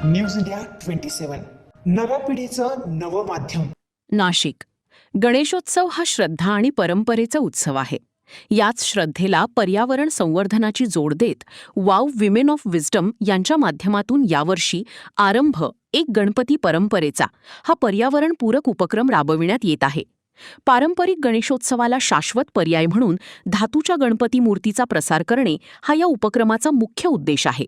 News India 27 नव्या पिढीचं नवं माध्यम. नाशिक. गणेशोत्सव हा श्रद्धा आणि परंपरेचा उत्सव आहे. याच श्रद्धेला पर्यावरण संवर्धनाची जोड देत वाव विमेन ऑफ विस्डम यांच्या माध्यमातून यावर्षी आरंभ एक गणपती परंपरेचा हा पर्यावरणपूरक उपक्रम राबविण्यात येत आहे. पारंपरिक गणेशोत्सवाला शाश्वत पर्याय म्हणून धातूच्या गणपती मूर्तीचा प्रसार करणे हा या उपक्रमाचा मुख्य उद्देश आहे.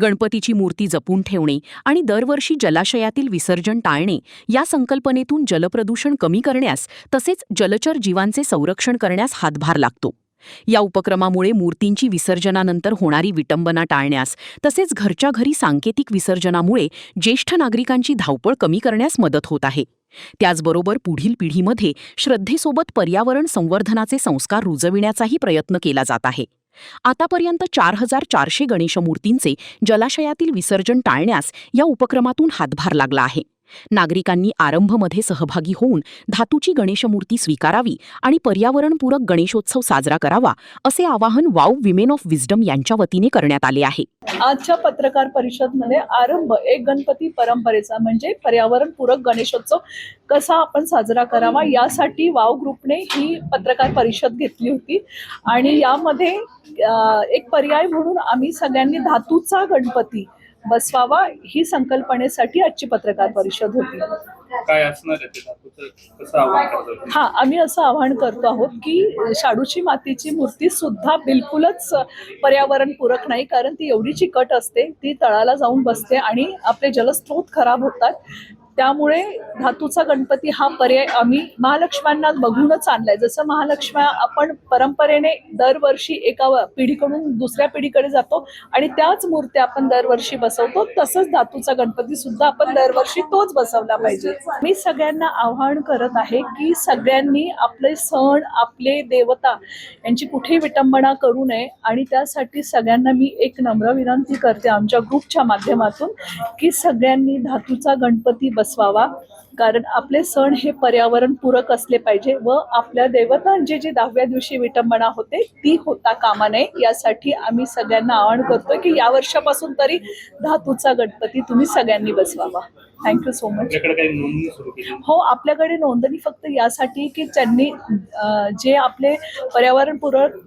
गणपतीची मूर्ती जपून ठेवणे आणि दरवर्षी जलाशयातील विसर्जन टाळणे या संकल्पनेतून जलप्रदूषण कमी करण्यास तसेच जलचर जीवांचे संरक्षण करण्यास हातभार लागतो. या उपक्रमामुळे मूर्तींची विसर्जनानंतर होणारी विटंबना टाळण्यास तसेच घरच्या घरी सांकेतिक विसर्जनामुळे ज्येष्ठ नागरिकांची धावपळ कमी करण्यास मदत होत आहे. त्याचबरोबर पुढील पिढीमध्ये श्रद्धेसोबत पर्यावरण संवर्धनाचे संस्कार रुजविण्याचाही प्रयत्न केला जात आहे. आतापर्यंत 4400 गणेशमूर्तींचे जलाशयातील विसर्जन टाळण्यास या उपक्रमातून हातभार लागला आहे. नागरिकांनी आरंभमध्ये सहभागी होऊन धातूची गणेशमूर्ती स्वीकारावी आणि पर्यावरणपूरक गणेशोत्सव साजरा करावा असे आवाहन वाव विमेन ऑफ विस्डम यांच्या वतीने करण्यात आले आहे. आजच्या पत्रकार परिषदमध्ये आरंभ एक गणपती परंपरेचा म्हणजे पर्यावरणपूरक गणेशोत्सव कसा आपण साजरा करावा यासाठी वाव ग्रुपने ही पत्रकार परिषद घेतली होती आणि यामध्ये एक पर्याय म्हणून आम्ही सगळ्यांनी धातूचा गणपती बसवावा ही संकल्पनेसाठी आजची पत्रकार परिषद होती. काय असणार आहे ते धातूचं कसं आव्हान करतो? हा, आम्ही असं आवाहन करतो आहोत की शाडूची मातीची मूर्ती सुद्धा बिलकुलच पर्यावरणपूरक नाही, कारण ती एवढी चिकट असते, ती तळाला जाऊन बसते आणि आपले जलस्रोत खराब होतात. त्यामुळे धातूचा गणपती हा पर्याय आम्ही महालक्ष्म्यांना बघूनच आणलाय. जसं महालक्ष्म्या आपण परंपरेने दरवर्षी एका पिढीकडून दुसऱ्या पिढीकडे जातो आणि त्याच मूर्त्या आपण दरवर्षी बसवतो, तसंच धातूचा गणपती सुद्धा आपण दरवर्षी तोच बसवला पाहिजे. मी सगळ्यांना आवाहन करत आहे की सगळ्यांनी आपले सण, आपले देवता यांची कुठेही विटंबना करू नये आणि त्यासाठी सगळ्यांना मी एक नम्र विनंती करते आमच्या ग्रुपच्या माध्यमातून की सगळ्यांनी धातूचा गणपती बसवावा, कारण आपले सण हे पर्यावरणपूरक असले पाहिजे व आपल्या देवतांची जी 10व्या दिवशी विटंबना होते ती होता कामा नये. यासाठी आम्ही सगळ्यांना आवाहन करतोय की या वर्षापासून तरी धातूचा गणपती तुम्ही सगळ्यांनी बसवावा. Thank you so much. हो, आपल्याकडे नोंदणी फक्त यासाठी की त्यांनी जे आपले पर्यावरणपूरक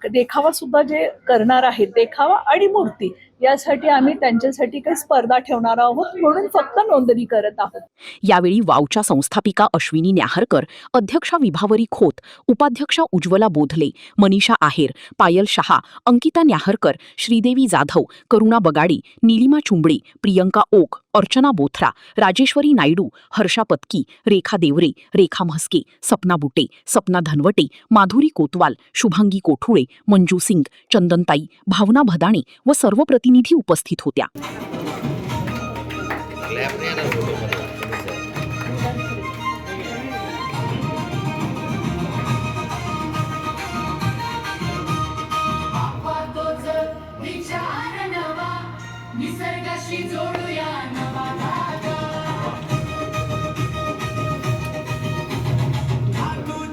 देखावा सुद्धा जे करणार आहेत, देखावा आणि मूर्ती, यासाठी आम्ही त्यांच्यासाठी काही स्पर्धा ठेवणार आहोत म्हणून फक्त नोंदणी करत आहोत. यावेळी वावच्या संस्थापिका अश्विनी न्याहरकर, अध्यक्षा विभावरी खोत, उपाध्यक्षा उज्ज्वला बोधले, मनीषा आहेर, पायल शहा, अंकिता न्याहरकर, श्रीदेवी जाधव, करुणा बगाडी, नीलिमा चुंबळे, प्रियंका ओक, अर्चना बोथरा, राजेश्वरी नायडू, हर्षा पत्की, रेखा देवरे, रेखा म्हस्के, सपना बुटे, सपना धनवटे, माधुरी कोतवाल, शुभांगी कोठुळे, मंजू सिंग, चंदनताई, भावना भदाणे व सर्व प्रतिनिधी उपस्थित होत्या. निसर्गाशी जोडूया नवा